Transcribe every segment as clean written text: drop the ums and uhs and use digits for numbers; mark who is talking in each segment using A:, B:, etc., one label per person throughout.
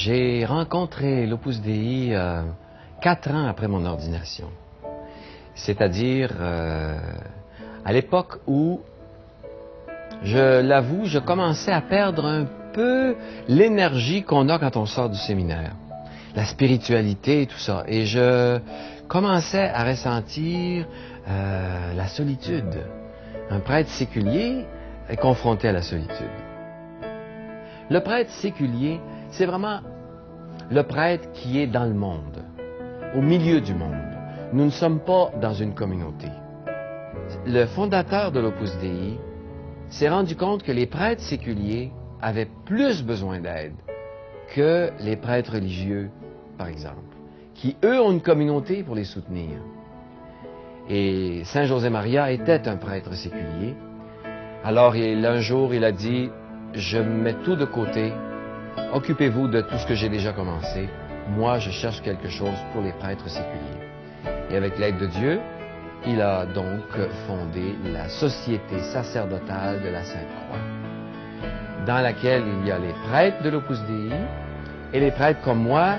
A: J'ai rencontré l'Opus Dei 4 ans après mon ordination. C'est-à-dire à l'époque où, je l'avoue, je commençais à perdre un peu l'énergie qu'on a quand on sort du séminaire. La spiritualité et tout ça. Et je commençais à ressentir la solitude. Un prêtre séculier est confronté à la solitude. Le prêtre séculier, c'est vraiment le prêtre qui est dans le monde, au milieu du monde. Nous ne sommes pas dans une communauté. Le fondateur de l'Opus Dei s'est rendu compte que les prêtres séculiers avaient plus besoin d'aide que les prêtres religieux, par exemple, qui, eux, ont une communauté pour les soutenir. Et Saint José Maria était un prêtre séculier. Alors, un jour, il a dit, « Je mets tout de côté, occupez-vous de tout ce que j'ai déjà commencé. Moi, je cherche quelque chose pour les prêtres séculiers. » Et avec l'aide de Dieu, il a donc fondé la Société sacerdotale de la Sainte-Croix, dans laquelle il y a les prêtres de l'Opus Dei et les prêtres comme moi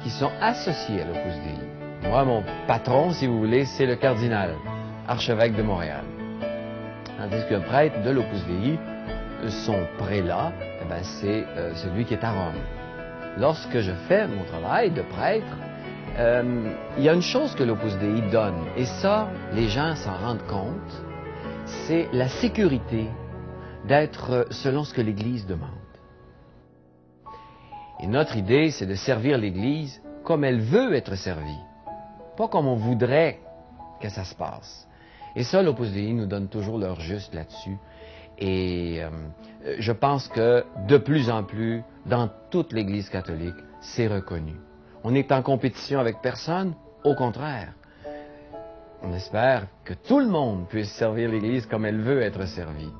A: qui sont associés à l'Opus Dei. Moi, mon patron, si vous voulez, c'est le cardinal, archevêque de Montréal. Tandis qu'un prêtre de l'Opus Dei, son prélat, c'est celui qui est à Rome. Lorsque je fais mon travail de prêtre, il y a une chose que l'Opus Dei donne, et ça, les gens s'en rendent compte, c'est la sécurité d'être selon ce que l'Église demande. Et notre idée, c'est de servir l'Église comme elle veut être servie, pas comme on voudrait que ça se passe. Et ça, l'Opus Dei nous donne toujours l'heure juste là-dessus. Et je pense que de plus en plus, dans toute l'Église catholique, c'est reconnu. On est en compétition avec personne, au contraire. On espère que tout le monde puisse servir l'Église comme elle veut être servie.